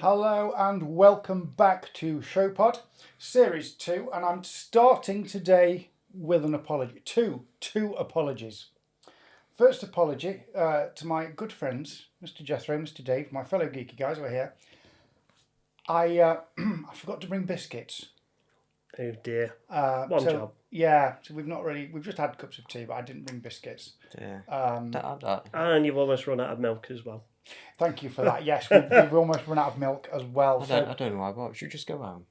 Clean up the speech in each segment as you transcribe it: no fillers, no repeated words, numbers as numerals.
Hello and welcome back to ShowPod Series 2, and I'm starting today with an apology. Two apologies. First apology to my good friends, Mr. Jethro, Mr. Dave, my fellow geeky guys who are here. I forgot to bring biscuits. Oh dear. One job. Yeah, so we've just had cups of tea, but I didn't bring biscuits. Yeah. And you've almost run out of milk as well. Thank you for that. Yes, we've almost run out of milk as well. I don't know why, but should just go home.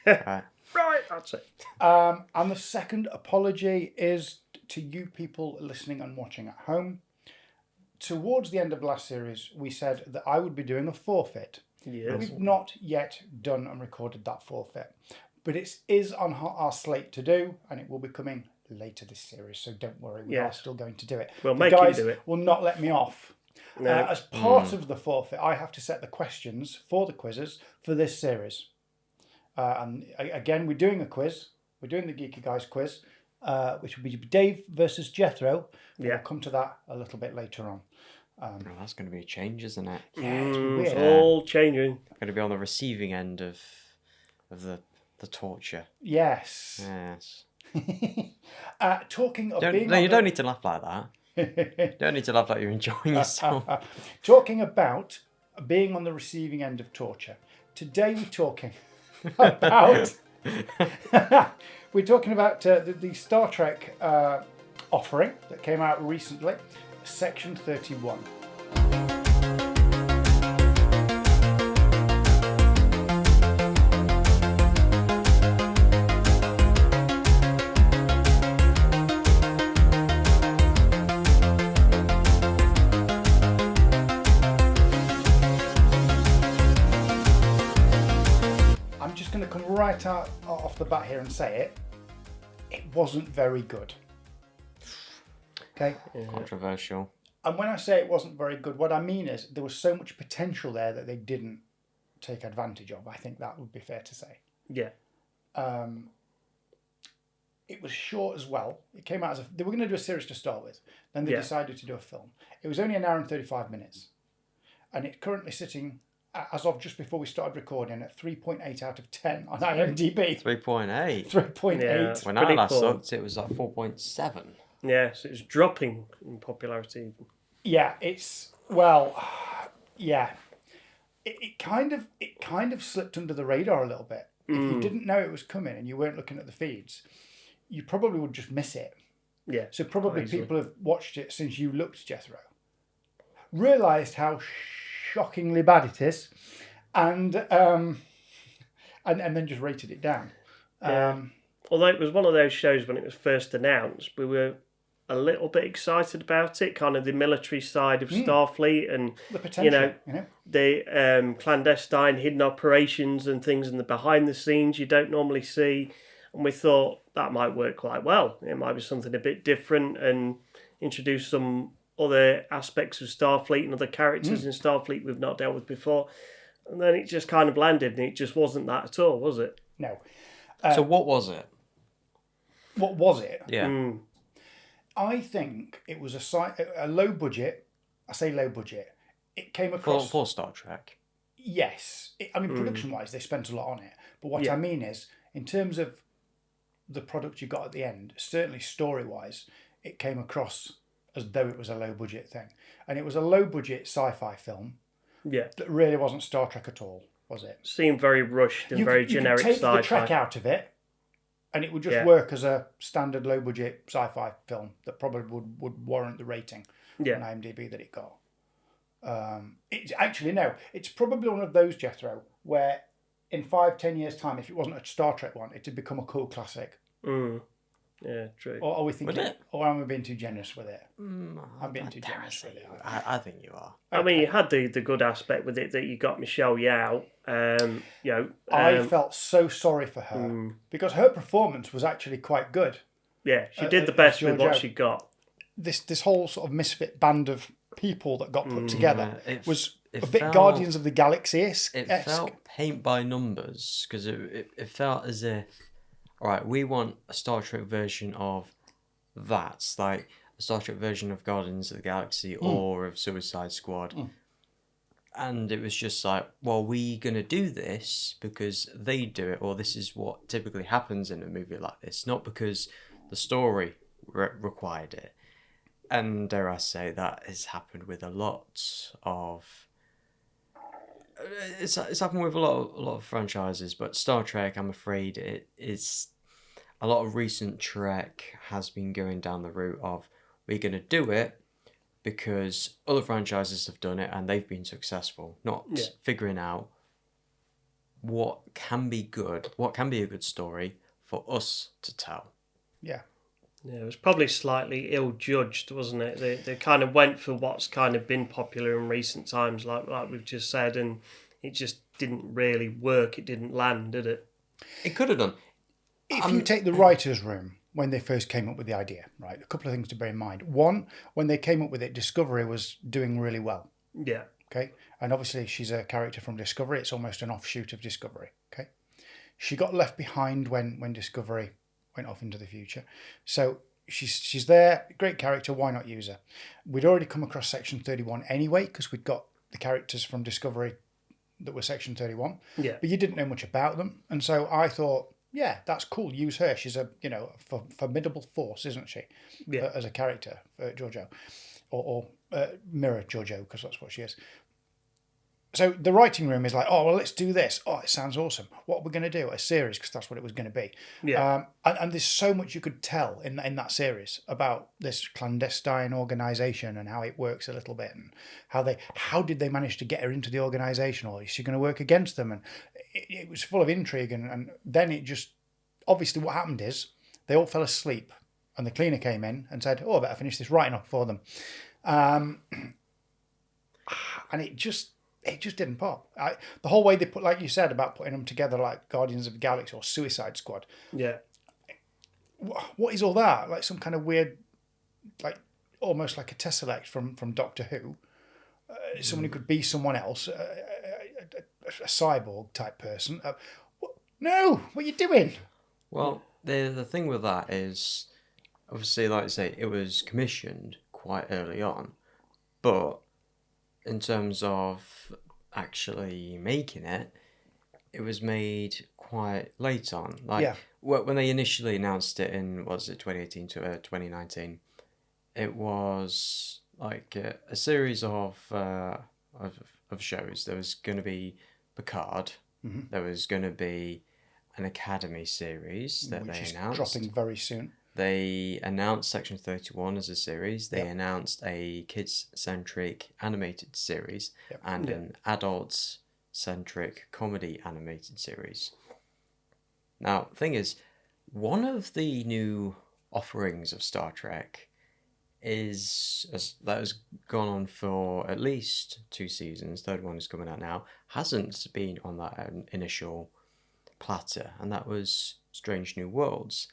Right, that's it. And the second apology is to you people listening and watching at home. Towards the end of last series, we said that I would be doing a forfeit. Yes. We've not yet done and recorded that forfeit, but it is on our slate to do, and it will be coming later this series, so don't worry, we are still going to do it. We'll the make guys you do it. will not let me off. No. As part of the forfeit, I have to set the questions for the quizzes for this series. And again, we're doing a quiz. We're doing the Geeky Guys quiz, which will be Dave versus Jethro. Yeah. We'll come to that a little bit later on. That's going to be a change, isn't it? Yeah, it's weird. It's all changing. I'm going to be on the receiving end of the torture. Yes. Yes. Talking of you don't need to laugh like that. You don't need to laugh like you're enjoying yourself. Talking about being on the receiving end of torture. Today we're talking about the Star Trek offering that came out recently, Section 31. I'm just going to come right out off the bat here and say it wasn't very good. Okay? Controversial. And when I say it wasn't very good, what I mean is there was so much potential there that they didn't take advantage of. I think that would be fair to say. Yeah. It was short as well. It came out they were going to do a series to start with. Then they decided to do a film. It was only an hour and 35 minutes. And it's currently sitting, as of just before we started recording, at 3.8 out of 10 on IMDb. 3.8. 3.8. Yeah. When I last looked, it was like 4.7. Yeah, so it's dropping in popularity. Yeah, it kind of slipped under the radar a little bit. If you didn't know it was coming and you weren't looking at the feeds, you probably would just miss it. Yeah. So probably people have watched it since you looked, Jethro, realised how shockingly bad it is, and then just rated it down. Although it was one of those shows when it was first announced, we were a little bit excited about it, kind of the military side of Starfleet and the potential, the clandestine hidden operations and things in the behind the scenes you don't normally see. And we thought that might work quite well. It might be something a bit different and introduce some other aspects of Starfleet and other characters in Starfleet we've not dealt with before. And then it just kind of landed, and it just wasn't that at all, was it? No. So what was it? What was it? Yeah. I think it was a low budget. I say low budget. It came across For Star Trek. Yes. Production-wise, they spent a lot on it. But what I mean is, in terms of the product you got at the end, certainly story-wise, it came across as though it was a low-budget thing. And it was a low-budget sci-fi film that really wasn't Star Trek at all, was it? Seemed very rushed and very generic sci-fi. You could take the Trek out of it, and it would just work as a standard low-budget sci-fi film that probably would warrant the rating on IMDb that it got. It's probably one of those, Jethro, where in 5-10 years' time, if it wasn't a Star Trek one, it'd become a cool classic. Yeah, true. Or are we thinking, or am I being too generous with it? I'm being too generous with it. I think you are. I mean, you had the good aspect with it that you got Michelle Yeoh. I felt so sorry for her because her performance was actually quite good. Yeah, she did the best with what she got. This whole sort of misfit band of people that got put together was a bit felt, Guardians of the Galaxy-esque. It felt paint by numbers because it felt as if, all right, we want a Star Trek version of that, like a Star Trek version of Guardians of the Galaxy or of Suicide Squad. And it was just like, well, we're going to do this because they do it, or this is what typically happens in a movie like this, not because the story required it. And dare I say, that has happened with a lot of... It's happened with a lot of franchises, but Star Trek, I'm afraid, it is... A lot of recent Trek has been going down the route of, we're going to do it because other franchises have done it and they've been successful, not figuring out what can be good, what can be a good story for us to tell. Yeah. Yeah, it was probably slightly ill-judged, wasn't it? They kind of went for what's kind of been popular in recent times, like we've just said, and it just didn't really work. It didn't land, did it? It could have done. If you take the writer's room, when they first came up with the idea, right, a couple of things to bear in mind. One, when they came up with it, Discovery was doing really well. Yeah. Okay. And obviously she's a character from Discovery. It's almost an offshoot of Discovery. Okay. She got left behind when Discovery went off into the future. So she's there, great character, why not use her? We'd already come across Section 31 anyway, because we'd got the characters from Discovery that were Section 31. Yeah. But you didn't know much about them. And so I thought, yeah, that's cool. Use her. She's a formidable force, isn't she? Yeah. As a character, Giorgio, or mirror Giorgio, because that's what she is. So the writing room is like, oh well, let's do this. Oh, it sounds awesome. What are we going to do? A series, because that's what it was going to be. Yeah. And there's so much you could tell in that series about this clandestine organisation and how it works a little bit, and how did they manage to get her into the organisation, or is she going to work against them? And it was full of intrigue, and then it just, obviously what happened is they all fell asleep and the cleaner came in and said, oh, I better finish this writing up for them. And it just didn't pop. The whole way they put, like you said, about putting them together like Guardians of the Galaxy or Suicide Squad. Yeah. What is all that? Like some kind of weird, like almost like a tesseract from Doctor Who. Someone who could be someone else, a cyborg type person. No, what are you doing? Well, the thing with that is, obviously, like I say, it was commissioned quite early on, but in terms of actually making it, it was made quite late on. Like when they initially announced it in, was it 2018 to 2019, it was like a series of shows. There was going to be Picard. Mm-hmm. There was going to be an Academy series that Which they is announced. dropping very soon. They announced Section 31 as a series. They announced a kids-centric animated series and an adults-centric comedy animated series. Now, the thing is, one of the new offerings of Star Trek that has gone on for at least 2 seasons, third one is coming out now, hasn't been on that initial platter, and that was Strange New Worlds.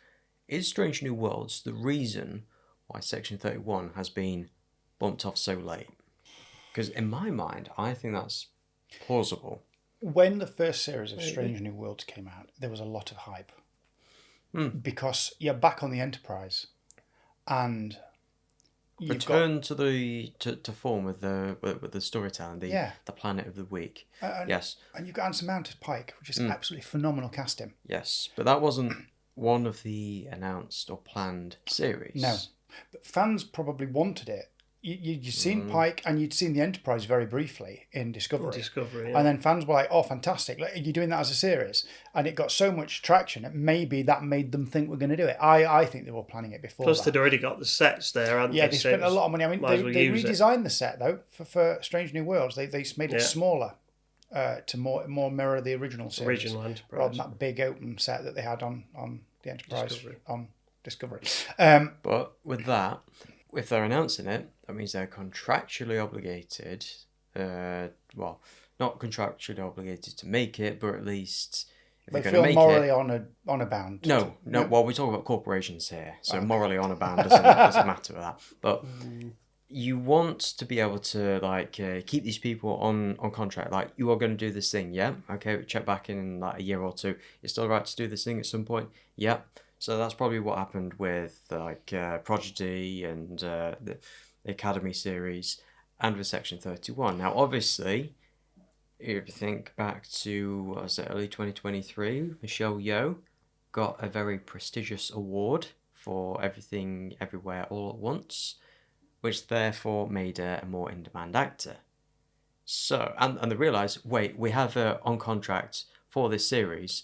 Is Strange New Worlds the reason why Section 31 has been bumped off so late? Because in my mind, I think that's plausible. When the first series of Strange New Worlds came out, there was a lot of hype. Because you're back on the Enterprise, and return to form with the storytelling, the planet of the week. Yes. And you've got Anson Mount as Pike, which is absolutely phenomenal casting. Yes, but that wasn't one of the announced or planned series. No, but fans probably wanted it. You'd seen Pike and you'd seen the Enterprise very briefly in Discovery. And then fans were like, oh, fantastic. Like, you're doing that as a series. And it got so much traction that maybe that made them think we're going to do it. I think they were planning it before. Plus, they'd already got the sets there, hadn't they? Yeah, they spent a lot of money. I mean, they redesigned the set, though, for Strange New Worlds. They made it smaller to more mirror the original series. Original Enterprise. Rather than that big open set that they had on the Enterprise on Discovery. But with that, if they're announcing it, that means they're contractually obligated, well, not contractually obligated to make it, but at least if they they're feel going to make morally it... honor bound. No, well, we talk about corporations here, so morally honor bound doesn't matter with that. But you want to be able to keep these people on contract. Like, you are going to do this thing, yeah? Okay, we check back in like a year or two. You're still right to do this thing at some point? Yeah. So that's probably what happened with Prodigy and the Academy series and with Section 31. Now, obviously, if you think back to, what was it, early 2023, Michelle Yeoh got a very prestigious award for Everything Everywhere All at Once, which therefore made her a more in-demand actor. So, and they realised, wait, we have her on contract for this series,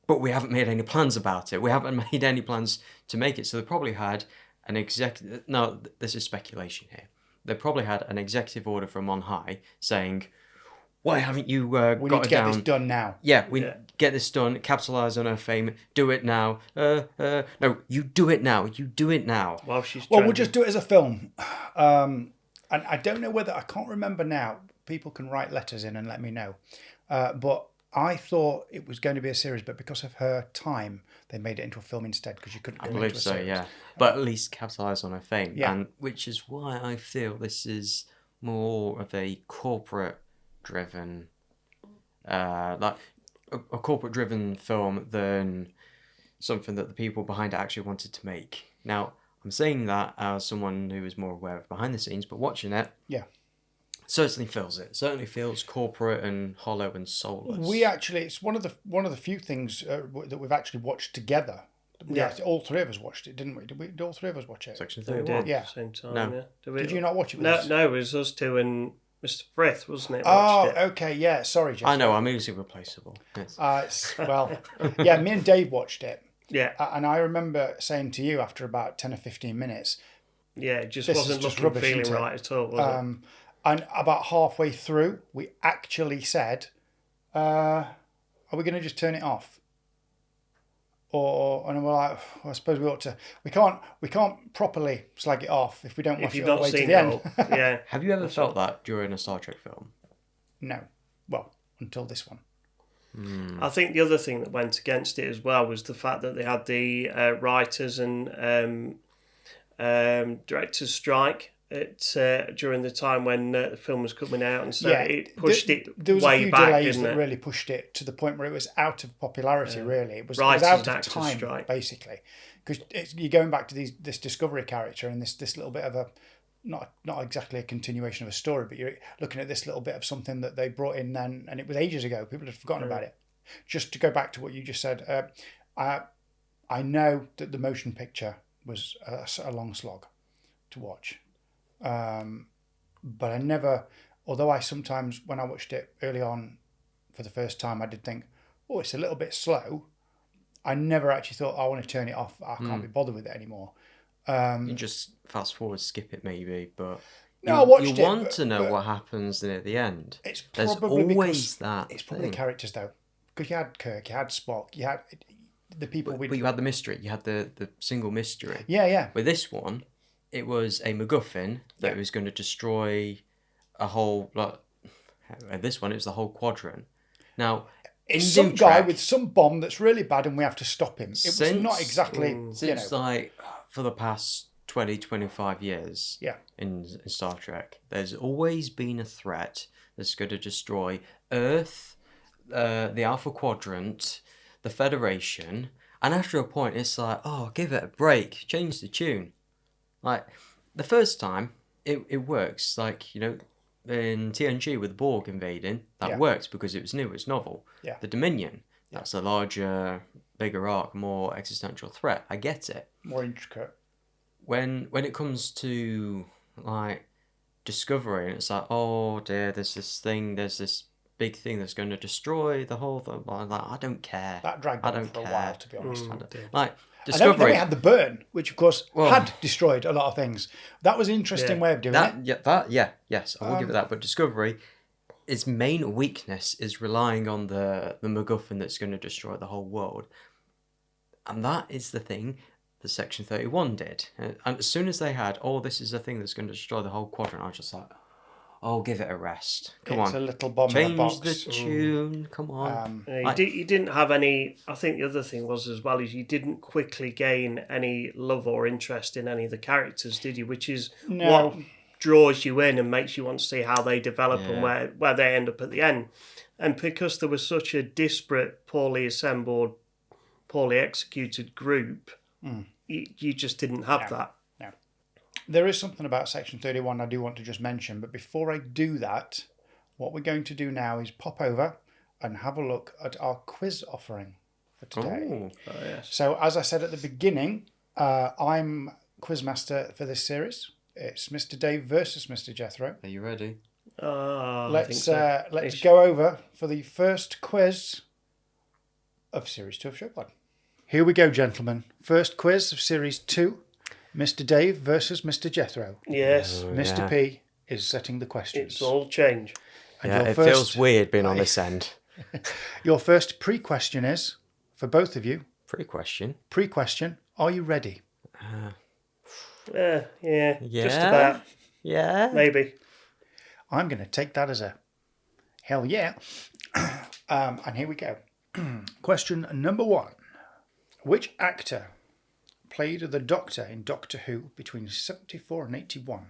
but we haven't made any plans about it. We haven't made any plans to make it. So they probably had an executive... No, this is speculation here. They probably had an executive order from on high saying, why haven't you We got need to it get down? this done now. Yeah, get this done, capitalise on her fame, do it now. No, you do it now. You do it now. While she's Well, trending. we'll just do it as a film. And I don't know whether... I can't remember now. People can write letters in and let me know. But I thought it was going to be a series, but because of her time, they made it into a film instead because you couldn't I go believe into a so, series. yeah. But at least capitalise on her fame. Yeah. And which is why I feel this is more of a corporate-driven... like a corporate-driven film than something that the people behind it actually wanted to make. Now, I'm saying that as someone who is more aware of behind the scenes, but watching it... Yeah. Certainly feels it. Certainly feels corporate and hollow and soulless. We actually, it's one of the few things that we've actually watched together. All three of us watched it, didn't we? Did all three of us watch it? Section We 31. did Yeah. at the same time. No. Yeah. Did you not watch it with No, us? no, it was us two and Mr. Frith, wasn't it? Oh, watched it. okay, yeah. Sorry, Jeff. I know, I'm easily replaceable. Yes. Well, yeah, me and Dave watched it. Yeah, And I remember saying to you after about 10 or 15 minutes, yeah, it just This is wasn't just looking, rubbish, feeling isn't it? right at all, was it? and about halfway through, we actually said, are we going to just turn it off? And we're like, well, I suppose we ought to. We can't properly slag it off if we don't watch If you've it all the not way to seen the it end. all, yeah. Have you ever felt that during a Star Trek film? No. Well, until this one. I think the other thing that went against it as well was the fact that they had the writers and directors strike during the time when the film was coming out, and so it pushed There was way a few back, delays didn't that it? really pushed it to the point where it was out of popularity. Really, it was Writers out and of actors time, strike. basically, because you're going back to this Discovery character and this little bit of a not exactly a continuation of a story, but you're looking at this little bit of something that they brought in then, and it was ages ago. People had forgotten about it. Just to go back to what you just said, I know that the motion picture was a long slog to watch, but I never. Although I sometimes, when I watched it early on for the first time, I did think, oh, it's a little bit slow. I never actually thought, I want to turn it off. I can't be bothered with it anymore. You just fast forward, skip it maybe, but No, I watched you it, want but- to know but- what happens near the end. It's There's probably always because that it's probably thing. the characters though, because you had Kirk, you had Spock, you had the people. But you had the mystery. You had the single mystery. Yeah. With this one, it was a MacGuffin that was going to destroy a whole... this one, it was the whole quadrant. Now, It's in some Doom guy Trek, with some bomb that's really bad, and we have to stop him. It was not exactly, Since, like, for the past 20, 25 years Yeah. in Star Trek, there's always been a threat that's going to destroy Earth, the Alpha Quadrant, the Federation, and after a point, it's like, oh, give it a break, change the tune. Like, the first time, it works. Like, in TNG with Borg invading, that works because it was new, it's novel. Yeah. The Dominion, that's a larger, bigger arc, more existential threat. I get it. more intricate. When it comes to, like, Discovery, and it's like, oh dear, there's this big thing that's going to destroy the whole thing. Like, I don't care. That dragged I on don't for a care. while, to be honest. Like, And then we Discovery... had the burn, which of course Well- had destroyed a lot of things. That was an interesting way of doing it. Yes, I will give it that. But Discovery, its main weakness is relying on the MacGuffin that's going to destroy the whole world. And that is the thing that Section 31 did. And as soon as they had, oh, this is the thing that's going to destroy the whole quadrant, I was just like, oh, give it a rest. Come It's on. a little bomb in a Change box. the tune. Come on. You didn't have any. I think the other thing was as well is you didn't quickly gain any love or interest in any of the characters, did you? Which is No. what draws you in and makes you want to see how they develop and where they end up at the end. And because there was such a disparate, poorly assembled, poorly executed group, you just didn't have that. There is something about Section 31 I do want to just mention, but before I do that, what we're going to do now is pop over and have a look at our quiz offering for today. Oh, yes. So, as I said at the beginning, I'm quizmaster for this series. It's Mr. Dave versus Mr. Jethro. are you ready? I think so. Let's go over for the first quiz of Series 2 of Showpod. Here we go, gentlemen. First quiz of Series 2. Mr. Dave versus Mr. Jethro. Yes. Mr. P is setting the questions. It's all change. And Yeah, your it feels weird being on this end. Your first pre-question is, for both of you, Pre-question. pre-question, are you ready? Yeah. Yeah. Just about. Yeah. Maybe. I'm going to take that as a hell yeah. And here we go. Question number 1. Which actor played the Doctor in Doctor Who between 74 and 81?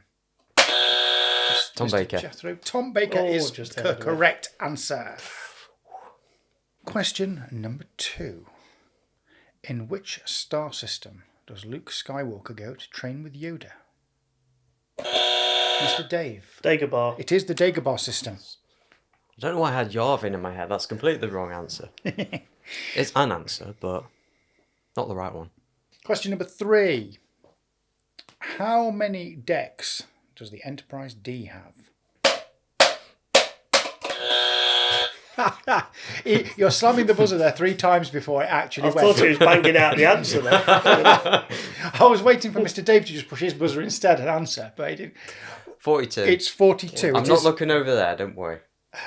Tom Mr. Baker. Jethro. Tom Baker is just the ahead of me. correct answer. Question number 2. In which star system does Luke Skywalker go to train with Yoda? Mr. Dave. Dagobah. It is the Dagobah system. I don't know why I had Yarvin in my head. That's completely the wrong answer. It's an answer, but not the right one. Question number 3. How many decks does the Enterprise D have? You're slamming the buzzer there 3 times before it actually I went. thought he was banging out the answer there. I was waiting for Mr. Dave to just push his buzzer instead and answer, but he didn't. 42. It's 42. I'm not looking over there, don't worry.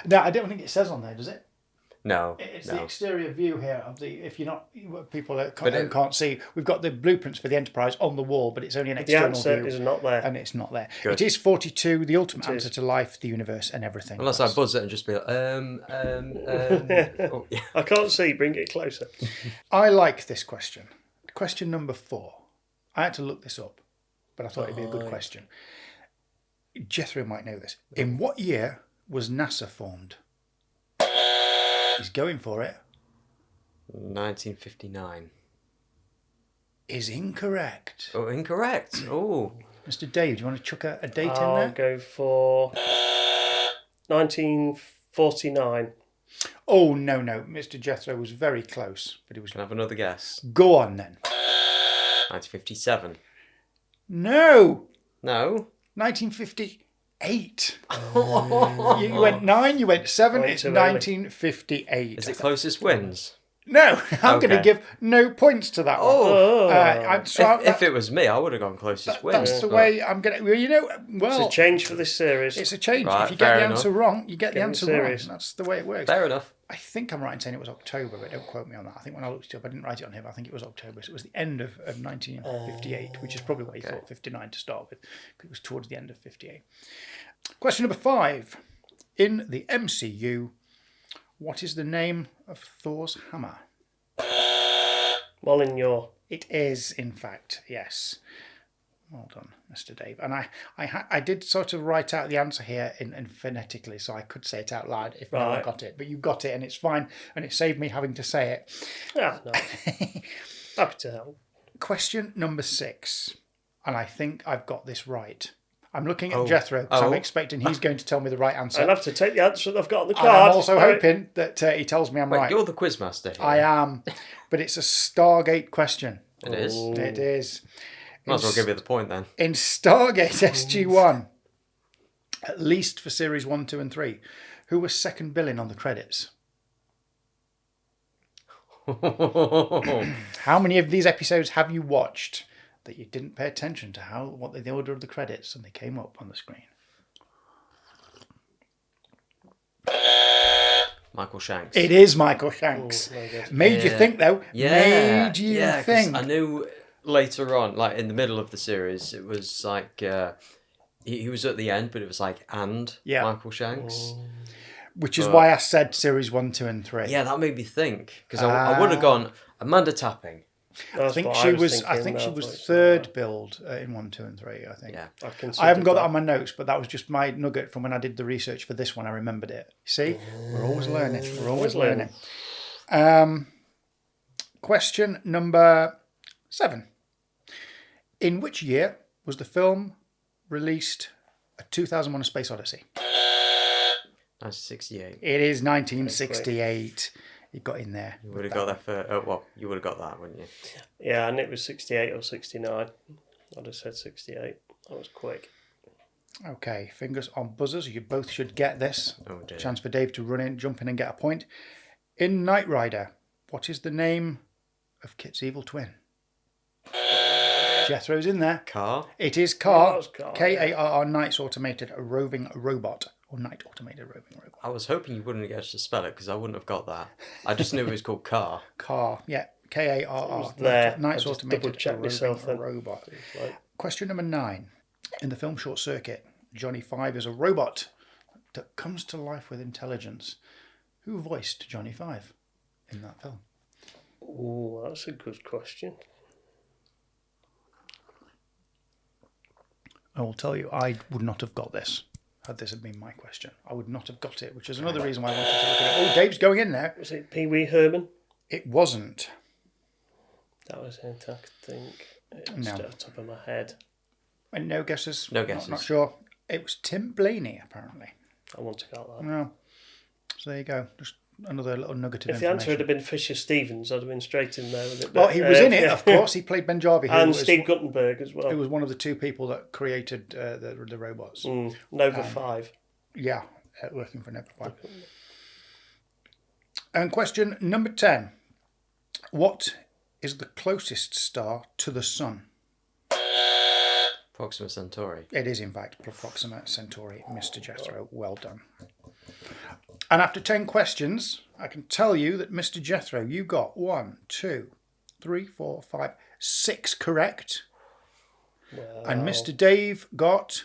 No, I don't think it says on there, does it? No. It's no. the exterior view here of the. If you're not people that But can't see, we've got the blueprints for the Enterprise on the wall, but it's only an The external answer view, is not there. and it's not there. Good. It is 42, the ultimate It answer is. to life, the universe, and everything. Unless I buzz it and just be like, oh, yeah. I can't see. Bring it closer. I like this question. Question number 4. I had to look this up, but I thought it'd be a good question. Jethro might know this. In what year was NASA formed? He's going for it. 1959. Is incorrect. Oh, incorrect. Oh. Mr. Dave, do you want to chuck a date in I'll there? go for 1949. Oh, no. Mr. Jethro was very close, but he was... Can I have another guess? Go on, then. 1957. No! No. 1958. You went 9, you went 7, Went it's too early. 1958. Is it closest wins? No, I'm going to Okay. give no points to that one. Oh. If it was me, I would have gone closest wins. That's the but- way I'm going to... Well, you know, well... It's a change for this series. It's a change. Right, If you get fair the enough. answer wrong, you get the Getting answer serious. wrong. That's the way it works. Fair enough. I think I'm right in saying it was October, but don't quote me on that. I think when I looked it up, I didn't write it on here, but I think it was October. So it was the end of 1958, which is probably why you thought 59 to start with, because it was towards the end of 58. Question number 5. In the MCU, what is the name of Thor's hammer? Molyneux. It is, in fact, yes. Well done, Mr. Dave. And I did sort of write out the answer here in phonetically, so I could say it out loud if no one Right. got it. But you got it, and it's fine, and it saved me having to say it. Ah, no. Happy to help. Question number 6, and I think I've got this right. I'm looking at Jethro because I'm Oh. expecting he's going to tell me the right answer. I'll have to take the answer that I've got on the And card. I'm also Right. hoping that he tells me I'm Wait, right. you're the quizmaster here. I am, but it's a Stargate question. It is. Oh. It is. Might as well give you the point then. In Stargate SG-1, at least for Series 1, 2 and 3, who was second billing on the credits? How many of these episodes have you watched that you didn't pay attention to what the order of the credits and they came up on the screen? Michael Shanks. It is Michael Shanks. Oh, my God. Made you think, though. Yeah. Made you yeah, 'cause think. I knew later on, like in the middle of the series, it was like he was at the end, but it was like Michael Shanks. Which is why I said Series 1, 2 and 3. Yeah, that made me think because I would have gone Amanda Tapping. I think she was. I think she was third billed in 1, 2 and 3. I think. Yeah. I haven't got that on my notes, but that was just my nugget from when I did the research for this one. I remembered it. See, we're always learning. We're always learning. Question number 7. In which year was the film released? A 2001: A Space Odyssey. That's 68. It is 1968. You got in there. You would have got that for... well, you would have got that, wouldn't you? Yeah, and it was 68 or 69. I'd have said 68. That was quick. Okay, fingers on buzzers. You both should get this. Oh, dear. Chance for Dave to run in, jump in and get a point. In Knight Rider, what is the name of Kit's evil twin? Jethro's in there. Car? It is Car. Yeah, it was Car, K-A-R-R, Knight's Automated Roving Robot. Or Knight Automated Roving Robot. I was hoping you wouldn't get us to spell it because I wouldn't have got that. I just knew it was called Car. Car, yeah. K-A-R-R. It was there. Knight's I just Automated double-checked myself Roving then. Robot. Like, Question number 9. In the film Short Circuit, Johnny Five is a robot that comes to life with intelligence. Who voiced Johnny Five in that film? ooh, that's a good question. I will tell you, I would not have got this had this had been my question. I would not have got it, which is another reason why I wanted to look at it. Oh, Dave's going in there. Was it Pee Wee Herman? It wasn't. That was it, I could think. It was No. just off the top of my head. And no guesses? No guesses. Not sure. It was Tim Blaney, apparently. I wouldn't have got that. No. So there you go. Just another little nugget of If the answer information. had been Fisher Stevens, I'd have been straight in there with it. Well, but, he was in it, yeah. of course. He played Ben Jarvie, who And was, Steve Guttenberg as well. who was one of the two people that created the robots. Nova 5. Yeah, working for Nova 5. And question number 10. What is the closest star to the Sun? Proxima Centauri. It is, in fact, Proxima Centauri, Mr. Jethro. Well done. And after 10 questions, I can tell you that, Mr. Jethro, you got 1, 2, 3, 4, 5, 6 correct. Wow. And Mr. Dave got,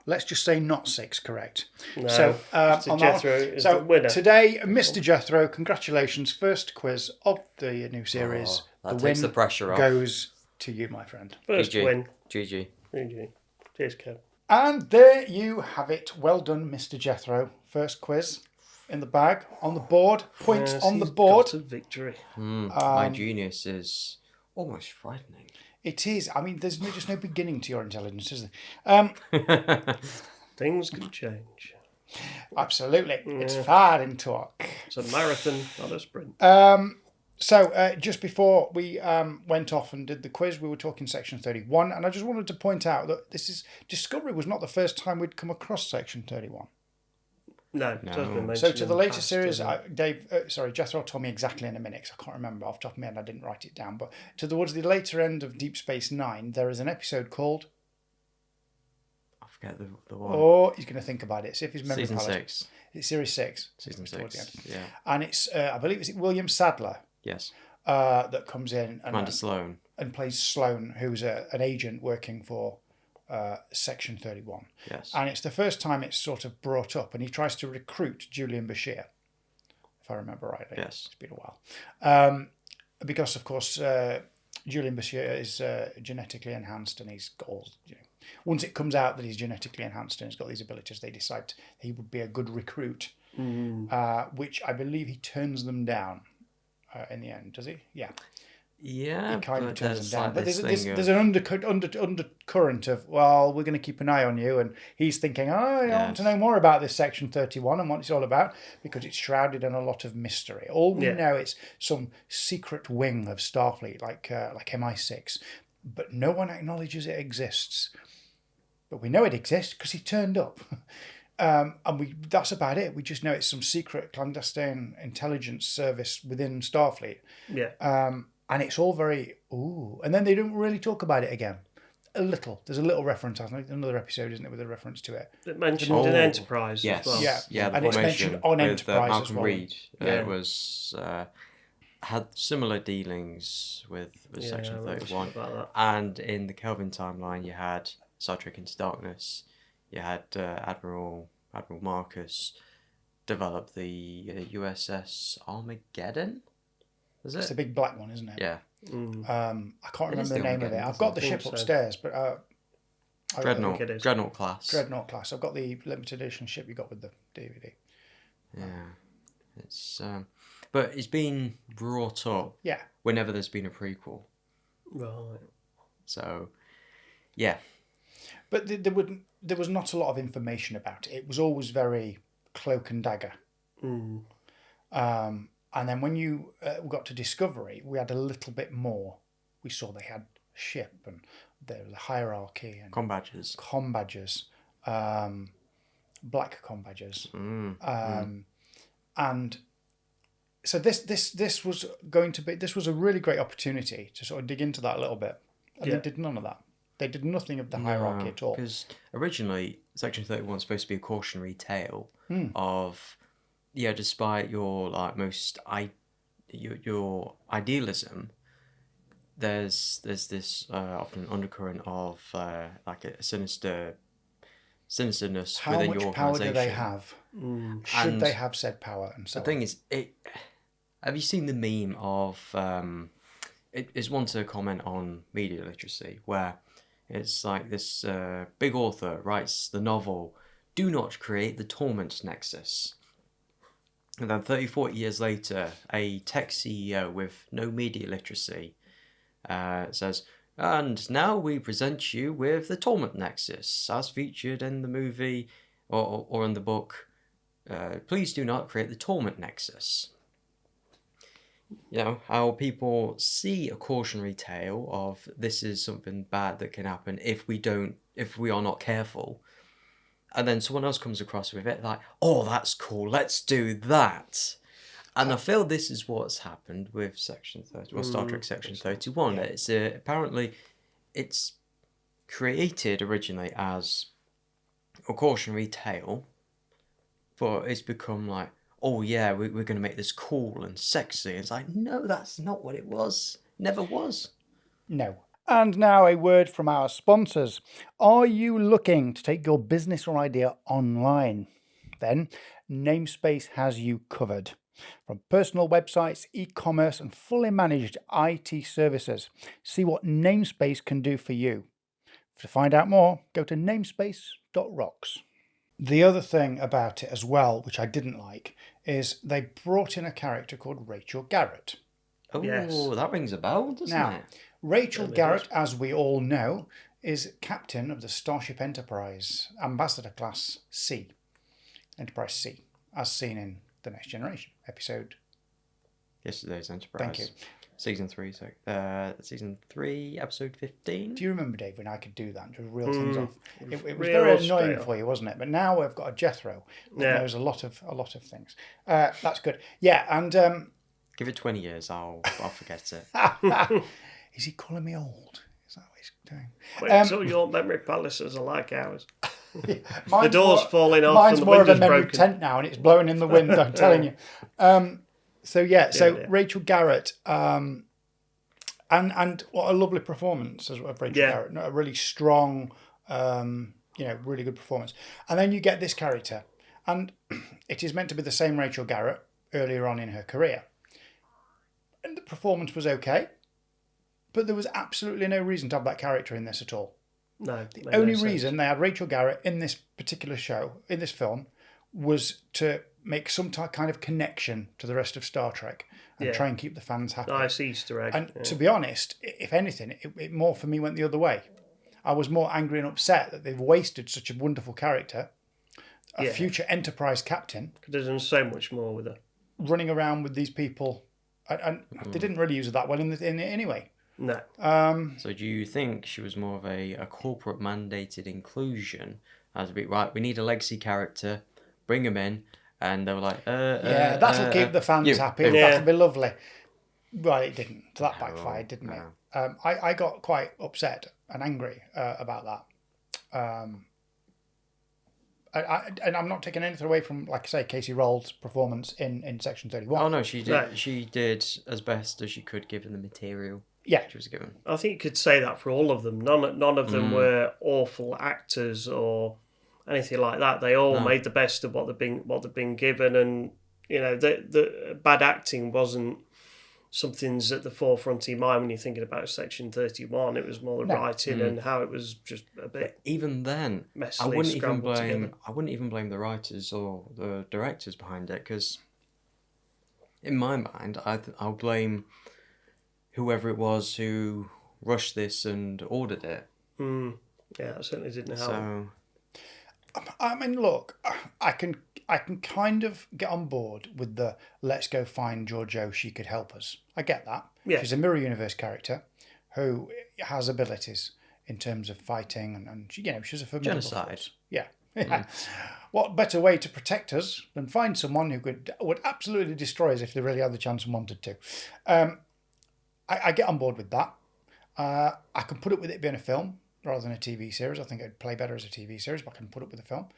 let's just say, not 6 correct. No, So, Mr. on that Jethro one- is so the winner. today, Mr. Jethro, congratulations. First quiz of the new series. Oh, that the takes win the pressure off. goes to you, my friend. First GG. win. GG. GG. Cheers, Kev. And there you have it. Well done, Mr. Jethro. First quiz in the bag, on the board, points Yes, on the he's board. got a victory. My genius is almost frightening. It is. I mean, there's just no beginning to your intelligence, is there? Things can change. Absolutely. It's far in talk. It's a marathon, not a sprint. So, just before we went off and did the quiz, we were talking section 31, and I just wanted to point out that Discovery was not the first time we'd come across section 31. No, it has been mentioned. So, to in the later past, series, Dave, Jethro told me exactly in a minute, 'cause I can't remember off the top of my head, I didn't write it down, but towards the later end of Deep Space Nine, there is an episode called, I forget the one. oh, he's going to think about it, see if his memory Season palace- 6. It's series 6. Season towards the end. 6. Yeah. And it's, I believe it's William Sadler Yes. that comes in Commander Sloan. and plays Sloan, who's an agent working for Section 31. Yes. And it's the first time it's sort of brought up, and he tries to recruit Julian Bashir, if I remember rightly. Yes. It's been a while. Because, of course, Julian Bashir is genetically enhanced, and he's got all, once it comes out that he's genetically enhanced and he's got these abilities, they decide he would be a good recruit, which I believe he turns them down in the end, does he? Yeah. Yeah, He kind of but turns there's them down. like But this there's thing an undercurrent of, well, we're going to keep an eye on you. And he's thinking, I want to know more about this Section 31 and what it's all about, because it's shrouded in a lot of mystery. All we know is some secret wing of Starfleet, like MI6. But no one acknowledges it exists. But we know it exists because he turned up. And that's about it. We just know it's some secret clandestine intelligence service within Starfleet. Yeah. And it's all very, ooh. And then they don't really talk about it again. A little. There's a little reference, I think, another episode, isn't it, with a reference to it. It mentioned an Enterprise yes. as well. Yeah. Yeah, the And it's formation mentioned on with, Enterprise as Malcolm well. Reed. Yeah. It was had similar dealings with Section I remember 31. something about that. And in the Kelvin timeline, you had Star Trek Into Darkness. You had Admiral Marcus develop the USS Armageddon. Is It's the it? big black one, isn't it? Yeah. I can't It is remember the the name of it. Armageddon, I've got the I think ship so. upstairs, but Dreadnought. it is. Dreadnought class. Dreadnought class. I've got the limited edition ship you got with the DVD. Yeah. It's but it's been brought up Yeah. whenever there's been a prequel. Right. So, yeah. But there was not a lot of information about it. It was always very cloak and dagger. Mm. And then when you got to Discovery, we had a little bit more. We saw they had a ship and there was a hierarchy and Com badges. Black com badges. Mm. And so this was a really great opportunity to sort of dig into that a little bit. And they did none of that. They did nothing of the hierarchy at all. Because originally, Section 31 was supposed to be a cautionary tale of, despite your your idealism, there's this often undercurrent of like a sinisterness How within much your power organisation. do they have? Should And they have said power and so the thing is, have you seen the meme of it's one to comment on media literacy where it's like this big author writes the novel "Do Not Create the Torment Nexus," and then 30, 40 years later, a tech CEO with no media literacy says, "And now we present you with the Torment Nexus, as featured in the movie or in the book. Please do not create the Torment Nexus." How people see a cautionary tale of this is something bad that can happen if we are not careful, and then someone else comes across with it like, oh, that's cool, let's do that. And I feel this is what's happened with Section 30, or Star Trek Section 31. Yeah. It's apparently it's created originally as a cautionary tale, but it's become like, oh yeah, we're going to make this cool and sexy. It's like, no, that's not what it was. Never was. No. And now a word from our sponsors. Are you looking to take your business or idea online? Then Namespace has you covered. From personal websites, e-commerce and fully managed IT services. See what Namespace can do for you. To find out more, go to namespace.rocks. The other thing about it as well, which I didn't like, is they brought in a character called Rachel Garrett. Oh, Yes. That rings a bell, doesn't it? Rachel Garrett, as we all know, is captain of the Starship Enterprise, Ambassador Class C. Enterprise C, as seen in The Next Generation episode. Yesterday's Enterprise. Thank you. Season 3, episode 15. Do you remember, Dave, when I could do that and just reel things off? It was Real very straight annoying off. for you, wasn't it? But now I've got a Jethro that knows a lot of things. That's good. Yeah, and Give it 20 years, I'll forget it. is he calling me old? Is that what he's doing? Wait until your memory palaces are like ours. The door's falling off Mine's and the more of a window's memory broken. tent now, and it's blowing in the wind. I'm telling you. Rachel Garrett, and what a lovely performance of Rachel Garrett. A really strong, really good performance. And then you get this character, and it is meant to be the same Rachel Garrett earlier on in her career. And the performance was okay, but there was absolutely no reason to have that character in this at all. No. The only reason they had Rachel Garrett in this particular show, in this film, was to make some kind of connection to the rest of Star Trek and try and keep the fans happy. Nice Easter egg. And to be honest, if anything, it more for me went the other way. I was more angry and upset that they've wasted such a wonderful character, a future Enterprise captain. Could have done so much more with her. Running around with these people. And they didn't really use it that well in it anyway. No. So do you think she was more of a corporate mandated inclusion? As a bit, right, we need a legacy character, bring him in, and they were like, that'll keep the fans happy. That'll be lovely. Well, it didn't. So that backfired, didn't it? I got quite upset and angry about that. And I'm not taking anything away from, like I say, Casey Roll's performance in Section 31. Oh no, she did. No. She did as best as she could given the material. Yeah, she was given. I think you could say that for all of them. None of them were awful actors or anything like that. They all made the best of what they've been given, and the bad acting wasn't something's at the forefront of your mind when you're thinking about Section 31. It was more the writing and how it was just a bit. But even then, messily I wouldn't even blame the writers or the directors behind it, because in my mind, I'll blame whoever it was who rushed this and ordered it. Yeah, it certainly didn't help. So, I mean, look, I I can kind of get on board with the let's go find Georgiou, she could help us. I get that. Yeah. She's a Mirror Universe character who has abilities in terms of fighting and she, she's a formidable Genocide. force. Yeah. What better way to protect us than find someone who would absolutely destroy us if they really had the chance and wanted to. I get on board with that. I can put up with it being a film rather than a TV series. I think it'd play better as a TV series, but I can put up with a film.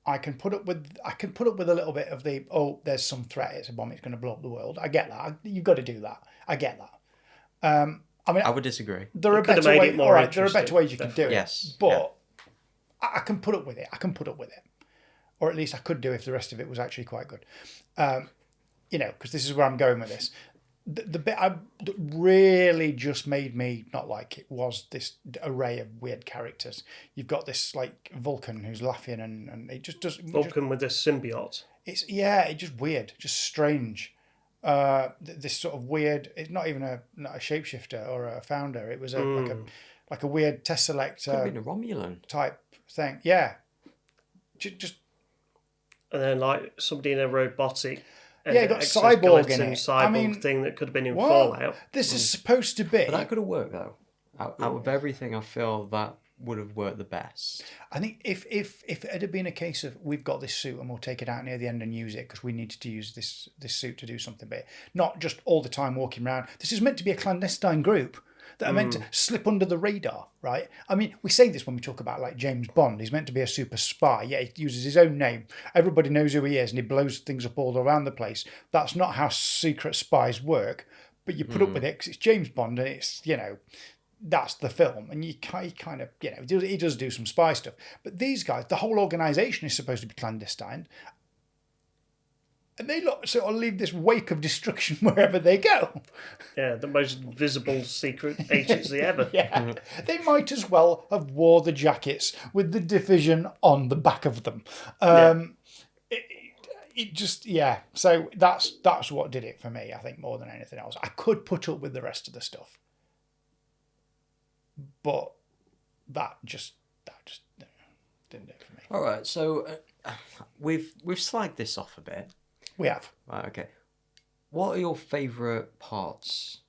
I can put up with a little bit of the there's some threat. It's a bomb. It's going to blow up the world. I get that. You've got to do that. I get that. I mean, I would disagree. There are better ways. All right, there are better ways you can do it. Yes, but I can put up with it. Or at least I could do if the rest of it was actually quite good. Because this is where I'm going with this. The bit that really just made me not like it was this array of weird characters. You've got this like Vulcan who's laughing and it just doesn't... Vulcan with a symbiote. It's just weird, just strange. This sort of weird... It's not even not a shapeshifter or a founder. It was like a weird tessellate... Could have been a Romulan. ...type thing. Yeah. Just... And then like somebody in a robotic... Yeah, you got cyborg in it. Cyborg thing that could have been in Fallout. This is supposed to be... But that could have worked, though. Out of everything, I feel that would have worked the best. I think if it had been a case of we've got this suit and we'll take it out near the end and use it because we needed to use this suit to do something big, not just all the time walking around. This is meant to be a clandestine group that are meant to slip under the radar, right? I mean, we say this when we talk about like James Bond. He's meant to be a super spy. Yeah, he uses his own name. Everybody knows who he is and he blows things up all around the place. That's not how secret spies work. But you put up with it because it's James Bond and it's, that's the film. And he kind of, he does do some spy stuff. But these guys, the whole organisation is supposed to be clandestine. And they sort of leave this wake of destruction wherever they go. Yeah, the most visible secret agency ever. Yeah, they might as well have wore the jackets with the division on the back of them. It just, So that's what did it for me, I think, more than anything else. I could put up with the rest of the stuff. But that just didn't do it for me. All right, so we've slagged this off a bit. We have. Right, okay. What are your favourite parts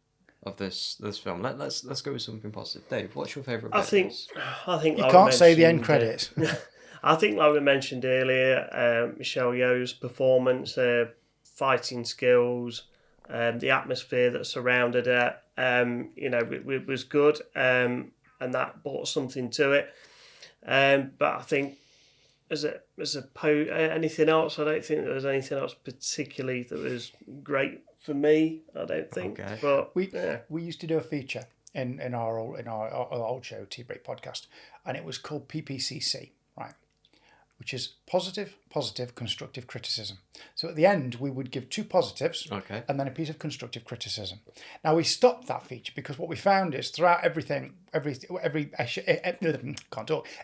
of this film? Let's go with something positive. Dave, what's your favourite bit? I think you can't say the end credits. I think, like we mentioned earlier, Michelle Yeoh's performance, fighting skills, the atmosphere that surrounded it, it was good, and that brought something to it. But I think anything else, I don't think there was anything else particularly that was great for me. I don't think. Okay. But we used to do a feature in our old show, Tea Break Podcast, and it was called PPCC, right? Which is positive, constructive criticism. So at the end, we would give 2 positives and then a piece of constructive criticism. Now we stopped that feature because what we found is throughout every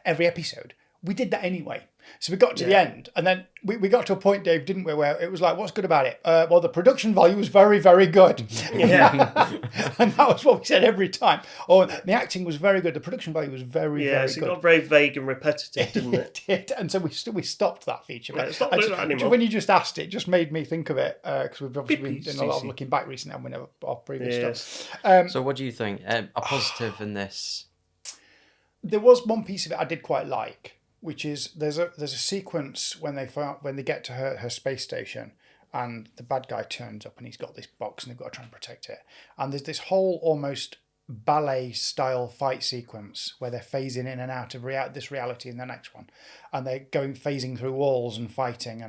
episode, we did that anyway. So we got to the end, and then we got to a point, Dave, didn't we, where it was like, what's good about it? Well, the production value was very, very good. Yeah. And that was what we said every time. Oh, the acting was very good. The production value was very, very good. It got very vague and repetitive, didn't it? It did. And so we stopped that feature. It's not doing that anymore. When you just asked it just made me think of it, because we've obviously been doing a lot of looking back recently, and we know our previous stuff. So what do you think? A positive in this? There was one piece of it I did quite like, which is there's a sequence when they get to her space station and the bad guy turns up and he's got this box and they've got to try and protect it. And there's this whole almost ballet style fight sequence where they're phasing in and out of this reality and the next one. And they're phasing through walls and fighting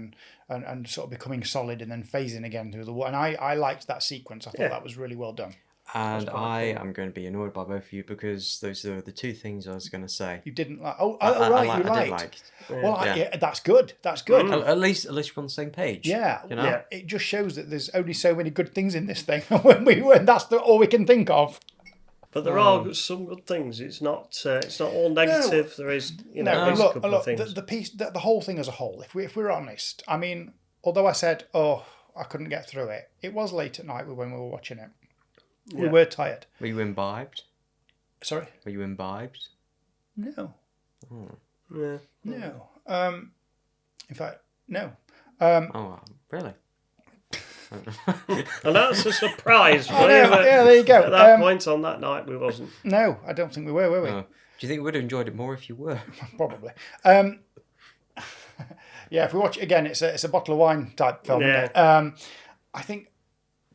and sort of becoming solid and then phasing again through the wall. And I liked that sequence. I thought that was really well done. And I am going to be annoyed by both of you because those are the 2 things I was going to say. You didn't like... I did like. Well, that's good. That's good. At least we're on the same page. Yeah. Yeah. It just shows that there's only so many good things in this thing when that's all we can think of. But there are some good things. It's not all negative. There is, there's a couple of things. The whole thing as a whole, if we're honest, I mean, although I said, I couldn't get through it, it was late at night when we were watching it. Yeah. We were tired. Were you imbibed? Sorry? Were you imbibed? No. Oh. Yeah. No. In fact, no. Oh, really? And that's a surprise for Oh, you. no, But yeah, there you go. at that point on that night, we wasn't. No, I don't think we were we? Do you think we would have enjoyed it more if you were? Probably. Yeah, if we watch it again, it's a bottle of wine type film. Yeah. Isn't it? I think,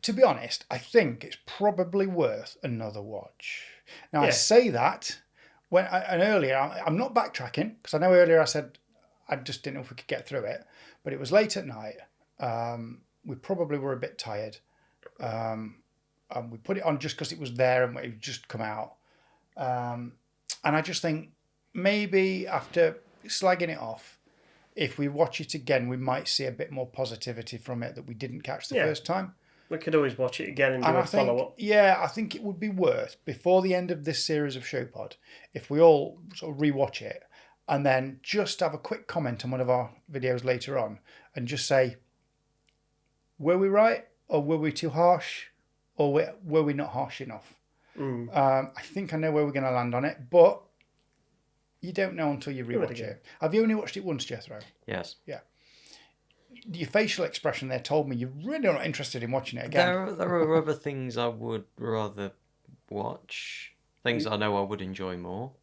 to be honest, I think it's probably worth another watch. Now, I Yeah. say that and earlier, I'm not backtracking because I know earlier I said I just didn't know if we could get through it, but it was late at night. We probably were a bit tired. And we put it on just because it was there and it had just come out. And I just think maybe after slagging it off, if we watch it again, we might see a bit more positivity from it that we didn't catch the first time. We could always watch it again and do a follow-up. Yeah, I think it would be worth, before the end of this series of Showpod, if we all sort of rewatch it and then just have a quick comment on one of our videos later on and just say, were we right or were we too harsh or were we not harsh enough? I think I know where we're going to land on it, but you don't know until you rewatch it. Have you only watched it once, Jethro? Yes. Yeah. Your facial expression there told me you're really not interested in watching it again. There are other things I would rather watch. Things I know I would enjoy more.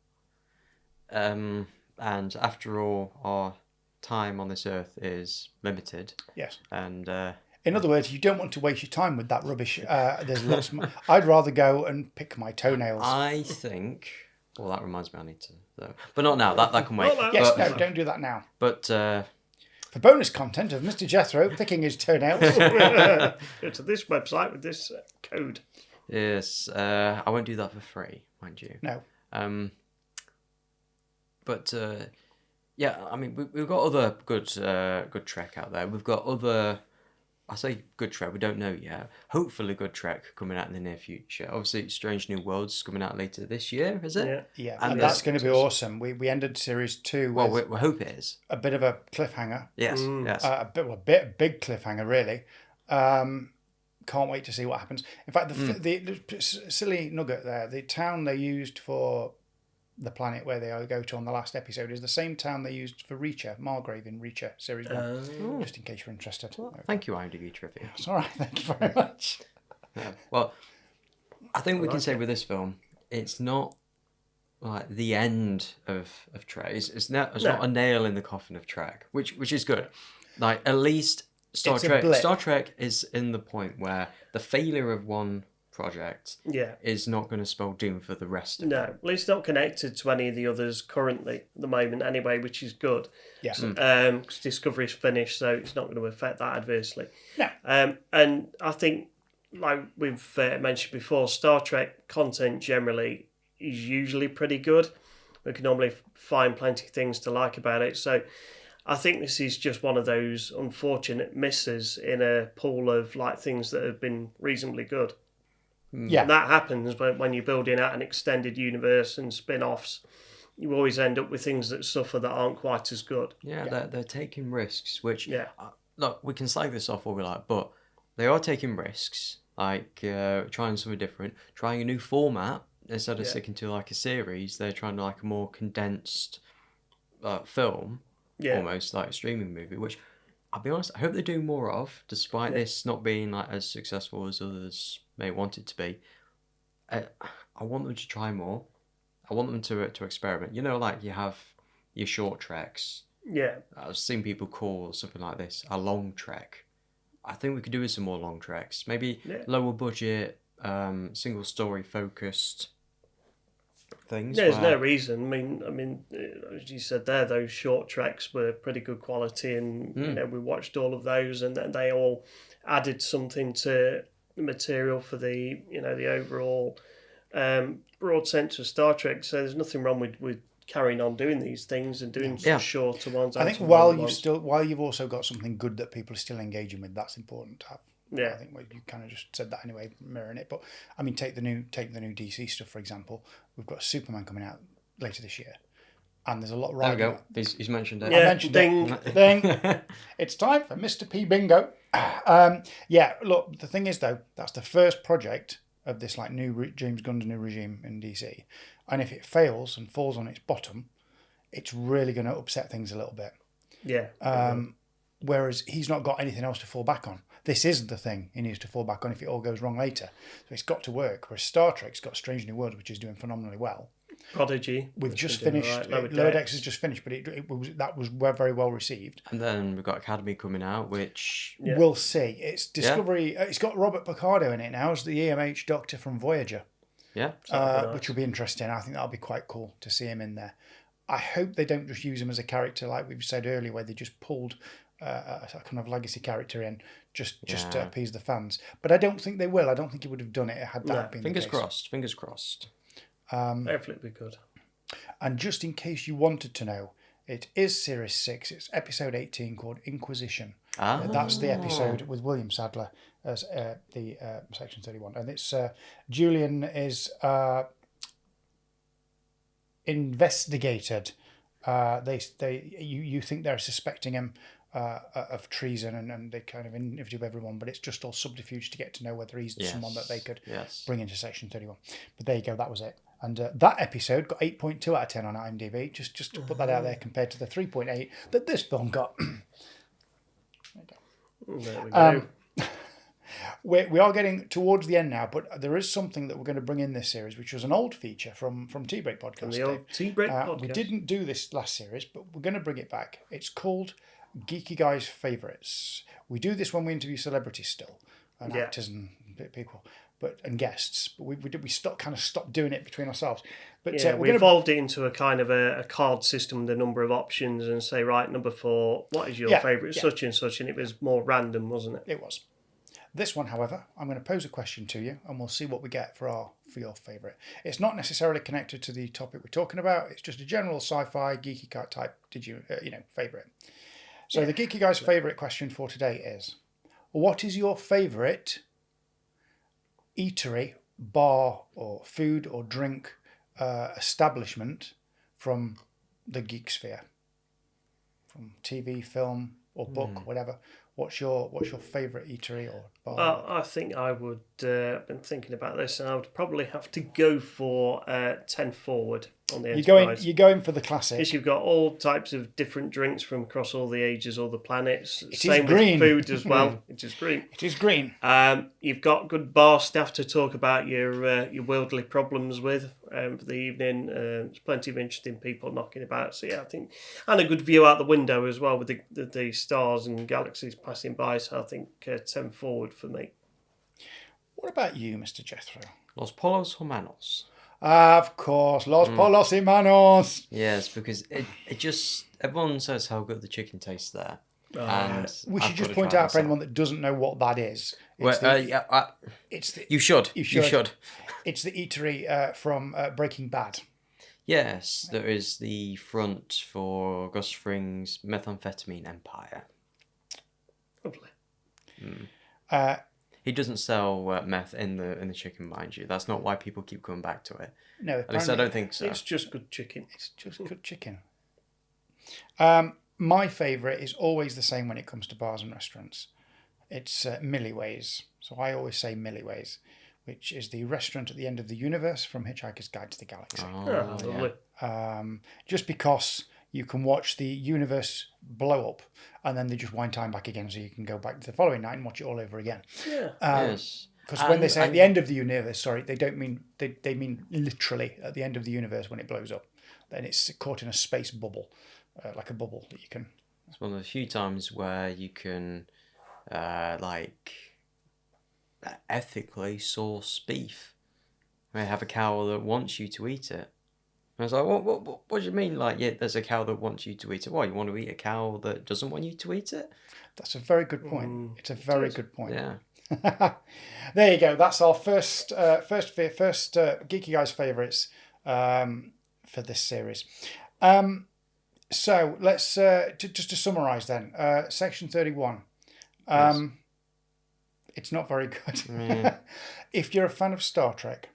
And after all, our time on this earth is limited. Yes. And in other words, you don't want to waste your time with that rubbish. There's lots more. I'd rather go and pick my toenails. I think. Well, that reminds me, I need to. Though. But not now. That can wait. Yes, no, don't do that now. But for bonus content of Mr. Jethro picking his toenails. Go to this website with this code. Yes, I won't do that for free, mind you. No. But yeah, I mean, we've got other good Trek out there. We've got other. I say good Trek, we don't know yet. Hopefully good Trek coming out in the near future. Obviously, Strange New Worlds coming out later this year, is it? Yeah, and that's going to be awesome. We ended series 2 Well, with we hope it is. a bit of a cliffhanger. Yes, yes. A big cliffhanger, really. Can't wait to see what happens. In fact, the silly nugget there, the town they used for the planet where they go to on the last episode is the same town they used for Reacher, Margrave in Reacher Series 1. Just in case you're interested. Well, thank you, IMDb Trivia. It's all right, thank you very much. Yeah. Well, I think we can say with this film, it's not like the end of Trek. It's not a nail in the coffin of Trek, which is good. Like, at least Star Trek is in the point where the failure of one project is not going to spell doom for the rest of them. No, well, it's not connected to any of the others currently at the moment anyway, which is good. Yes. Because Discovery's finished, so it's not going to affect that adversely. No. And I think, like we've mentioned before, Star Trek content generally is usually pretty good. We can normally find plenty of things to like about it. So I think this is just one of those unfortunate misses in a pool of like things that have been reasonably good. Yeah. And that happens when you're building out an extended universe and spin-offs. You always end up with things that suffer that aren't quite as good. Yeah. They're taking risks, which, Yeah. Look, we can slag this off all we like, but they are taking risks, like trying something different, trying a new format. Instead of sticking to like a series, they're trying to like a more condensed film, almost like a streaming movie, which I'll be honest, I hope they do more of, despite this not being like as successful as others may want it to be. I want them to try more. I want them to experiment. You know, like you have your short treks. Yeah. I've seen people call something like this a long trek. I think we could do with some more long treks. Maybe lower budget, single story focused things. There's no reason. I mean, as you said there, those short treks were pretty good quality, and you know, we watched all of those, and they all added something to the material for the the overall broad sense of Star Trek. So there's nothing wrong with carrying on doing these things and doing some shorter ones. I think while you've also got something good that people are still engaging with, that's important to have. Yeah, I think you kind of just said that anyway, mirroring it. But I mean, take the new DC stuff for example. We've got Superman coming out later this year, and there's a lot. There we go. He's mentioned it. Yeah, I mentioned it. Ding. It's time for Mr. P Bingo. Yeah. Look, the thing is though, that's the first project of this like new James Gunn's new regime in DC, and if it fails and falls on its bottom, it's really going to upset things a little bit. Yeah. Whereas he's not got anything else to fall back on. This isn't the thing he needs to fall back on if it all goes wrong later. So it's got to work. Whereas Star Trek's got Strange New Worlds, which is doing phenomenally well. Prodigy. We've just been doing finished. all right. Lower Decks has just finished, but that was very well received. And then we've got Academy coming out, which We'll see. It's Discovery. It's got Robert Picardo in it now as the EMH Doctor from Voyager. yeah, Nice. Which will be interesting. I think that'll be quite cool to see him in there. I hope they don't just use him as a character like we've said earlier, where they just pulled a kind of legacy character in just to appease the fans. But I don't think they will. I don't think he would have done it had that been fingers the case. crossed. Fingers crossed. Hopefully it'll be good. And just in case you wanted to know, it is Series 6. It's episode 18 called Inquisition. That's the episode with William Sadler as the Section 31. And it's Julian is investigated. You think they're suspecting him of treason, and they kind of interview everyone, but it's just all subterfuge to get to know whether he's someone that they could bring into Section 31. But there you go, that was it. And that episode got 8.2 out of 10 on IMDb, just to put that out there compared to the 3.8 that this film got. There we go. We are getting towards the end now, but there is something that we're going to bring in this series, which was an old feature from Tea Break Podcast. From the old Tea Break Podcast. We didn't do this last series, but we're going to bring it back. It's called Geeky Guys Favourites. We do this when we interview celebrities still, and actors and people, and guests. But we stopped doing it between ourselves. But we evolved it into a kind of a card system with a number of options and say, right, number 4, what is your favourite, such and such, and it was more random, wasn't it? It was. This one, however, I'm going to pose a question to you, and we'll see what we get for your favourite. It's not necessarily connected to the topic we're talking about. It's just a general sci-fi geeky type. Favourite? So the Geeky Guy's favourite question for today is: what is your favourite eatery, bar, or food or drink establishment from the geek sphere? From TV, film, or book, whatever. What's your favourite eatery or bar? I think I would. I've been thinking about this, and I would probably have to go for 10 Forward on the Enterprise. You're going for the classic. Yes, you've got all types of different drinks from across all the ages, all the planets. Same with food as well. It is green. It is green. You've got good bar staff to talk about your worldly problems with for the evening. There's plenty of interesting people knocking about. So I think, and a good view out the window as well with the stars and galaxies passing by. So I think 10 Forward for me. What about you, Mr. Jethro? Los Polos Hermanos. Of course, Los Polos Hermanos. Yes, because it just everyone says how good the chicken tastes there. And we should just point out for anyone that doesn't know what that is. You should. It's the eatery from Breaking Bad. Yes, there is the front for Gus Fring's methamphetamine empire. Lovely. He doesn't sell meth in the chicken, mind you. That's not why people keep coming back to it. No, at least I don't think so. It's just good chicken. It's just good chicken. My favourite is always the same when it comes to bars and restaurants. It's Milliways. So I always say Milliways, which is the restaurant at the end of the universe from Hitchhiker's Guide to the Galaxy. Lovely. Just because you can watch the universe blow up and then they just wind time back again so you can go back to the following night and watch it all over again. Yeah. Yes. Because when they say at the end of the universe, they don't mean they mean literally at the end of the universe when it blows up. Then it's caught in a space bubble, like a bubble that you can. It's one of the few times where you can, ethically source beef. I have a cow that wants you to eat it. And I was like, what do you mean? Like, yeah, there's a cow that wants you to eat it. What, you want to eat a cow that doesn't want you to eat it? That's a very good point. It's a very good point. Yeah. There you go. That's our first Geeky Guys favourites for this series. So let's just to summarise then. Section 31. It's not very good. If you're a fan of Star Trek,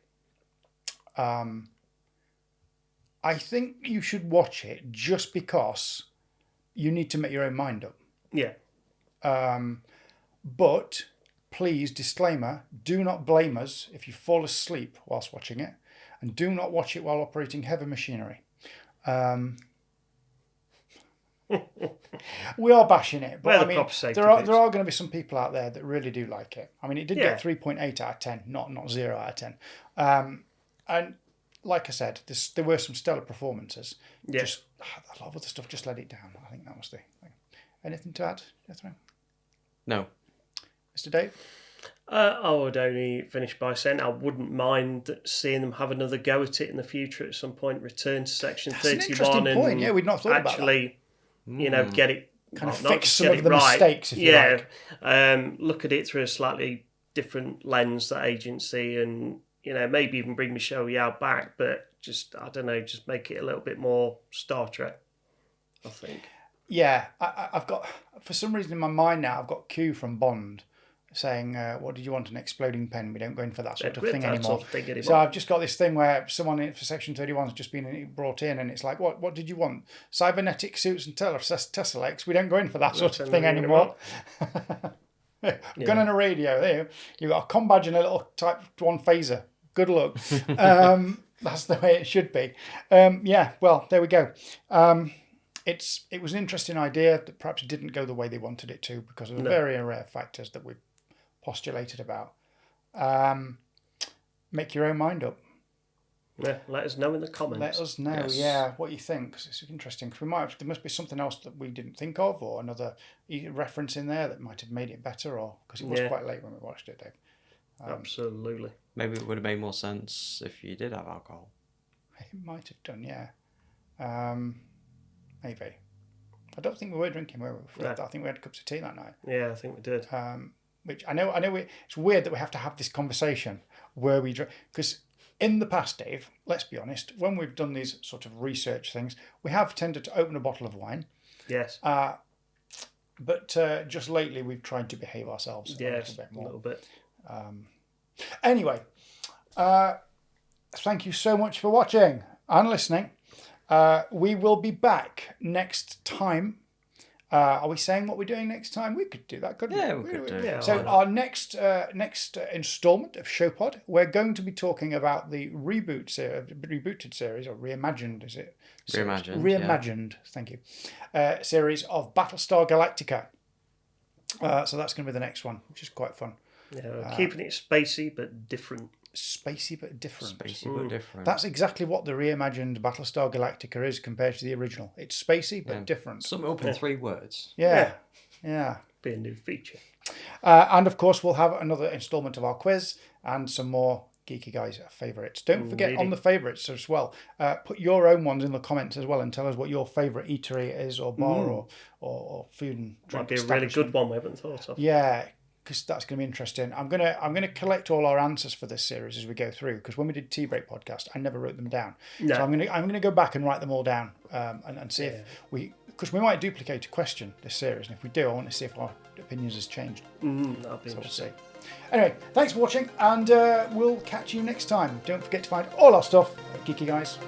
I think you should watch it just because you need to make your own mind up. Yeah. But please, disclaimer, do not blame us if you fall asleep whilst watching it, and do not watch it while operating heavy machinery. We are bashing it, Where but the I mean, proper safety there are boots. going to be some people out there that really do like it. I mean, it did Yeah. get 3.8 out of 10, not 0 out of 10. And like I said, there were some stellar performances. Yeah. Just a lot of the stuff just let it down. I think that was the thing. Anything to add, Jethro? No. Mr. Dave? I would only finish by saying I wouldn't mind seeing them have another go at it in the future at some point. Return to Section That's an 31 interesting and point. Yeah, we'd not thought about that. actually, get it Kind of not fix just some get of it the right. mistakes, if you like. Look at it through a slightly different lens, that agency, and maybe even bring Michelle Yeoh back, but just I don't know, just make it a little bit more Star Trek, I think. Yeah, I've got, for some reason in my mind now, I've got Q from Bond saying, what did you want, an exploding pen? We don't go in for that sort of thing anymore. So I've just got this thing where someone for Section 31 has just been brought in and it's like, what did you want? Cybernetic suits and tessellates? We don't go in for that sort of thing anymore. Gun and a radio. There you've got a comm badge and a little Type 1 phaser. Good luck. That's the way it should be. Well, there we go. It was an interesting idea that perhaps didn't go the way they wanted it to because of the very rare factors that we've postulated about. Make your own mind up. Yeah, let us know in the comments. Let us know, Yes. what you think. 'Cause it's interesting. 'Cause there must be something else that we didn't think of, or another reference in there that might have made it better, or because it was quite late when we watched it, Dave. Absolutely. Maybe it would have made more sense if you did have alcohol. It might have done, yeah. Maybe. I don't think we were drinking, were we? I think we had cups of tea that night. Yeah, I think we did. Which I know. It's weird that we have to have this conversation where we drink, because in the past, Dave, let's be honest, when we've done these sort of research things, we have tended to open a bottle of wine. Yes. But just lately, we've tried to behave ourselves a little bit more. A little bit. Anyway, thank you so much for watching and listening. We will be back next time. Are we saying what we're doing next time? We could do that, couldn't we? Yeah, we could do. Yeah, So our next instalment of Showpod, we're going to be talking about the rebooted series, or reimagined, is it? Reimagined. Reimagined. Thank you. Series of Battlestar Galactica. So that's going to be the next one, which is quite fun. Yeah, keeping it spacey but different. Spacey but different. Spacey but different. That's exactly what the reimagined Battlestar Galactica is compared to the original. It's spacey but different. Sum it up in 3 words. Yeah. Be a new feature. And of course, we'll have another instalment of our quiz and some more Geeky Guys favourites. Don't forget on the favourites as well. Put your own ones in the comments as well and tell us what your favourite eatery is, or bar, or food and drink. Might be a really good one we haven't thought of. Yeah, because that's going to be interesting. I'm gonna collect all our answers for this series as we go through. Because when we did Tea Break podcast, I never wrote them down. No. So I'm gonna go back and write them all down and see if because we might duplicate a question this series, and if we do, I want to see if our opinions has changed. That'll be So we'll interesting. see. Anyway, thanks for watching, and we'll catch you next time. Don't forget to find all our stuff at Geeky Guys.